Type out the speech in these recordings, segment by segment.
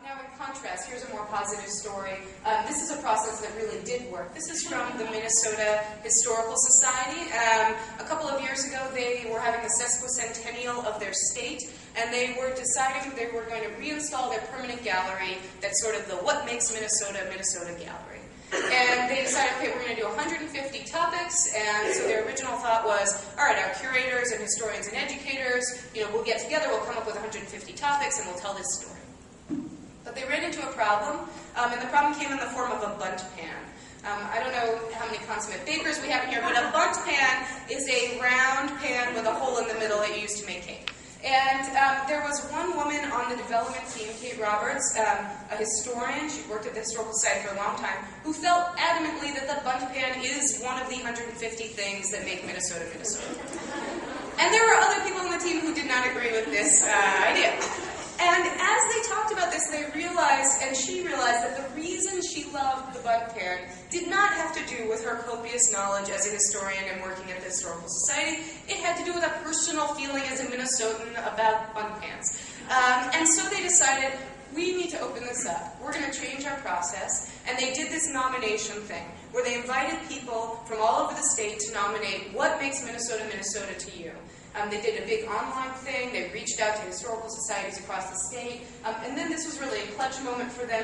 Now, in contrast, here's a more positive story. This is a process that really did work. This is from the Minnesota Historical Society. A couple of years ago, they were having the sesquicentennial of their state, and they were deciding they were going to reinstall their permanent gallery that's sort of the What Makes Minnesota, Minnesota gallery. And they decided, okay, we're going to do 150 topics, and so their original thought was, all right, our curators and historians and educators, we'll get together, we'll come up with 150 topics, and we'll tell this story. But they ran into a problem, and the problem came in the form of a bundt pan. I don't know how many consummate bakers we have in here, but a bundt pan is a round pan with a hole in the middle that you use to make cake. And there was one woman on the development team, Kate Roberts, a historian, she'd worked at the Historical Society for a long time, who felt adamantly that the bundt pan is one of the 150 things that make Minnesota, Minnesota. And there were other people on the team who did not agree with this idea. And as they talked about this, they realized, and she realized, that the reason she loved the bundt pan did not have to do with her copious knowledge as a historian and working at the Historical Society. It had to do with a personal feeling as a Minnesotan about bundt pans. And so they decided, we need to open this up. We're going to change our process. And they did this nomination thing, where they invited people from all over the state to nominate what makes Minnesota, Minnesota to you. They did a big online thing. They reached out to historical societies across the state. And then this was really a clutch moment for them.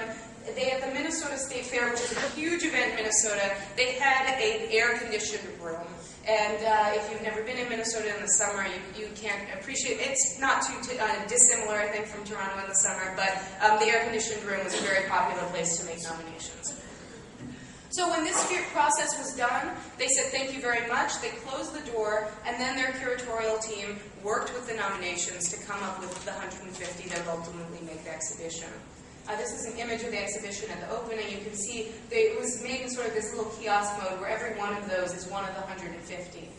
They had the Minnesota State Fair, which is a huge event in Minnesota. They had an air-conditioned room. And if you've never been in Minnesota in the summer, you can't appreciate it. It's not too dissimilar, I think, from Toronto in the summer. But the air-conditioned room was a very popular place to make nominations. So when this process was done, they said thank you very much. They closed the door, and then their curatorial team worked with the nominations to come up with the 150 that would ultimately make the exhibition. This is an image of the exhibition at the opening. You can see it was made in sort of this little kiosk mode where every one of those is one of the 150.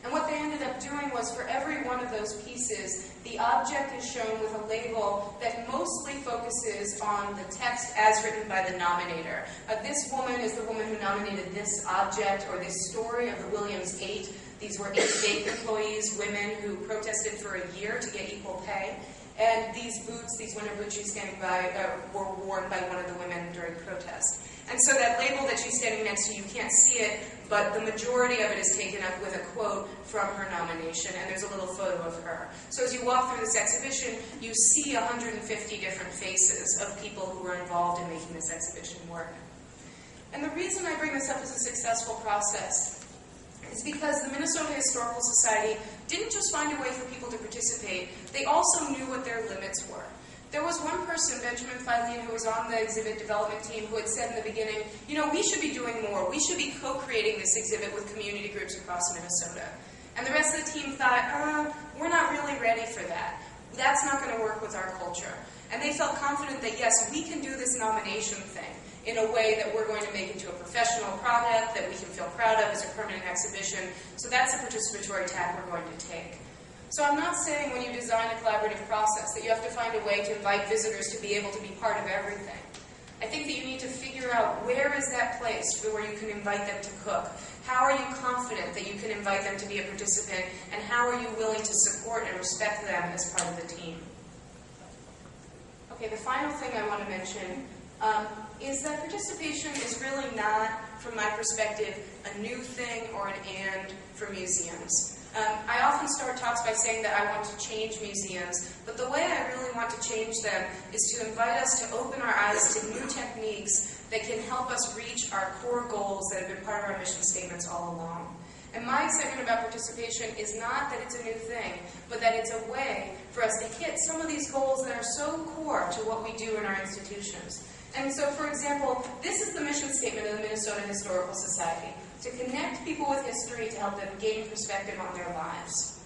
And what they ended up doing was, for every one of those pieces, the object is shown with a label that mostly focuses on the text as written by the nominator. This woman is the woman who nominated this object, or this story of the Williams 8. These were 8 bank employees, women who protested for a year to get equal pay. And these boots, these winter boots she's standing by, were worn by one of the women during protest. And so that label that she's standing next to, you can't see it, but the majority of it is taken up with a quote from her nomination, and there's a little photo of her. So as you walk through this exhibition, you see 150 different faces of people who were involved in making this exhibition work. And the reason I bring this up as a successful process is because the Minnesota Historical Society didn't just find a way for people to participate, they also knew what their limits were. There was one person, Benjamin Filene, who was on the exhibit development team, who had said in the beginning, we should be doing more. We should be co-creating this exhibit with community groups across Minnesota. And the rest of the team thought, we're not really ready for that. That's not going to work with our culture. And they felt confident that, yes, we can do this nomination thing in a way that we're going to make into a professional product that we can feel proud of as a permanent exhibition. So that's the participatory tack we're going to take. So I'm not saying when you design a collaborative process that you have to find a way to invite visitors to be able to be part of everything. I think that you need to figure out where is that place where you can invite them to cook. How are you confident that you can invite them to be a participant, and how are you willing to support and respect them as part of the team? Okay, the final thing I want to mention is that participation is really not, from my perspective, a new thing or an and for museums. I often start talks by saying that I want to change museums, but the way I really want to change them is to invite us to open our eyes to new techniques that can help us reach our core goals that have been part of our mission statements all along. And my excitement about participation is not that it's a new thing, but that it's a way for us to hit some of these goals that are so core to what we do in our institutions. And so, for example, this is the mission statement of the Minnesota Historical Society: to connect people with history to help them gain perspective on their lives.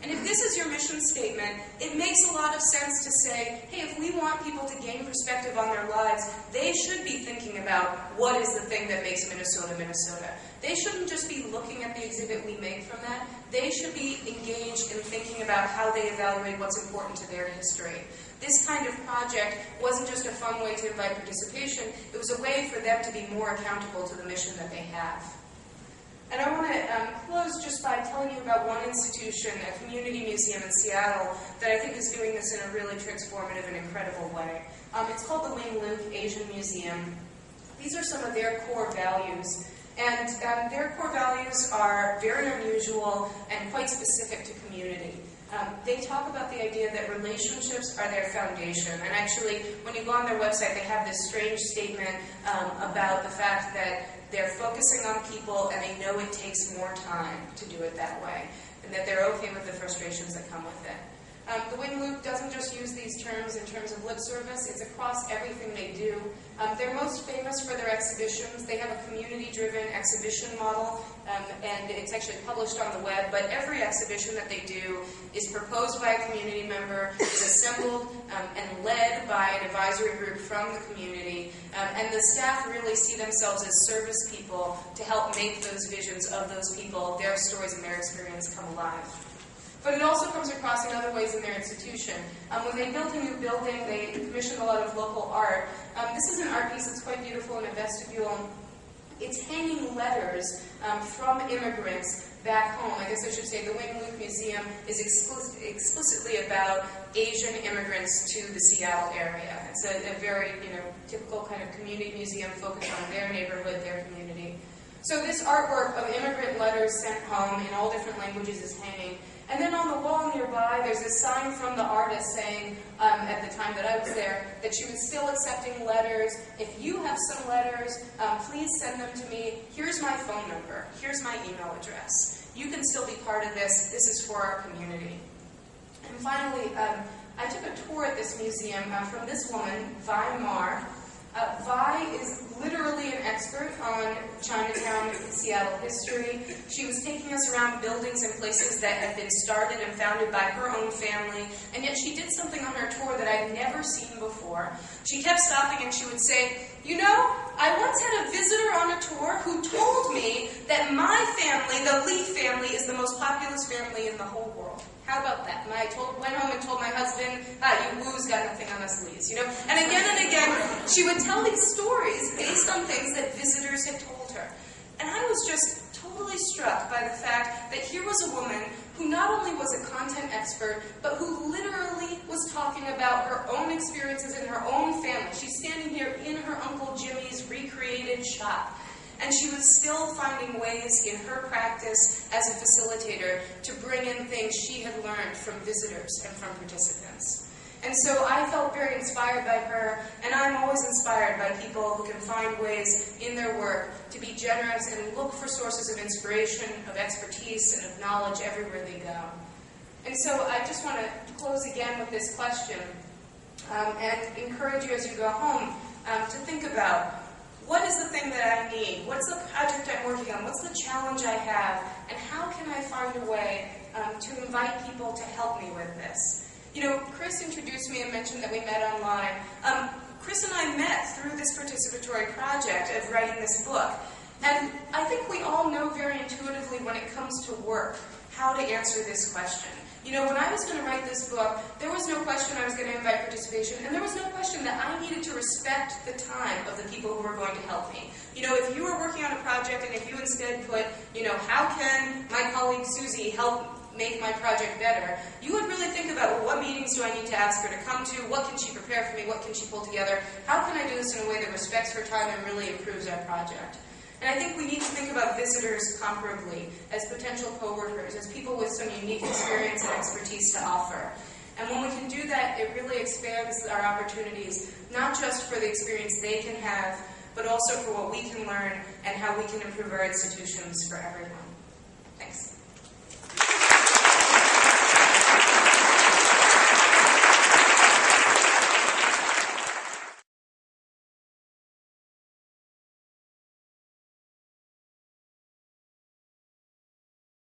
And if this is your mission statement, it makes a lot of sense to say, hey, if we want people to gain perspective on their lives, they should be thinking about what is the thing that makes Minnesota, Minnesota. They shouldn't just be looking at the exhibit we make from that. They should be engaged in thinking about how they evaluate what's important to their history. This kind of project wasn't just a fun way to invite participation, it was a way for them to be more accountable to the mission that they have. And I want to close close just by telling you about one institution, a community museum in Seattle, that I think is doing this in a really transformative and incredible way. It's called the Wing Luke Asian Museum. These are some of their core values. And their core values are very unusual and quite specific to community. They talk about the idea that relationships are their foundation. And actually, when you go on their website, they have this strange statement about the fact that they're focusing on people and they know it takes more time to do it that way, and that they're okay with the frustrations that come with it. The Wing Luke doesn't just use these terms in terms of lip service, it's across everything they do. They're most famous for their exhibitions. They have a community-driven exhibition model, and it's actually published on the web, but every exhibition that they do is proposed by a community member, is assembled and led by an advisory group from the community, and the staff really see themselves as service people to help make those visions of those people, their stories and their experience come alive. But it also comes across in other ways in their institution. When they built a new building, they commissioned a lot of local art. This is an art piece that's quite beautiful in a vestibule. It's hanging letters from immigrants back home. I guess I should say the Wing Luke Museum is explicitly about Asian immigrants to the Seattle area. It's a very typical kind of community museum focused on their neighborhood, their community. So this artwork of immigrant letters sent home in all different languages is hanging. And then on the wall nearby, there's a sign from the artist saying, at the time that I was there, that she was still accepting letters. If you have some letters, please send them to me. Here's my phone number. Here's my email address. You can still be part of this. This is for our community. And finally, I took a tour at this museum from this woman, Vi Marr. Vi is literally an expert on Chinatown Seattle history. She was taking us around buildings and places that had been started and founded by her own family, and yet she did something on her tour that I'd never seen before. She kept stopping and she would say, I once had a visitor on a tour who told me that my family, the Lee family, is the most populous family in the whole world. How about that? And I went home and told my husband, you Wu's got nothing on us Lees, And again, she would tell these stories based on things that visitors had told her. And I was just totally struck by the fact that here was a woman who not only was a content expert, but who literally was talking about her own experiences in her own family. She's standing here in her Uncle Jimmy's recreated shop. And she was still finding ways in her practice as a facilitator to bring in things she had learned from visitors and from participants. And so I felt very inspired by her, and I'm always inspired by people who can find ways in their work to be generous and look for sources of inspiration, of expertise, and of knowledge everywhere they go. And so I just want to close again with this question and encourage you as you go home to think about, what is the thing that I need? What's the project I'm working on? What's the challenge I have? And how can I find a way to invite people to help me with this? Chris introduced me and mentioned that we met online. Chris and I met through this participatory project of writing this book. And I think we all know very intuitively when it comes to work how to answer this question. When I was going to write this book, there was no question I was going to invite participation, and there was no question that I needed to respect the time of the people who were going to help me. If you were working on a project and if you instead put, how can my colleague Susie help make my project better, you would really think about, well, what meetings do I need to ask her to come to? What can she prepare for me? What can she pull together? How can I do this in a way that respects her time and really improves our project? And I think we need to think about visitors comparably, as potential co-workers, as people with some unique experience and expertise to offer. And when we can do that, it really expands our opportunities, not just for the experience they can have, but also for what we can learn and how we can improve our institutions for everyone. Thanks.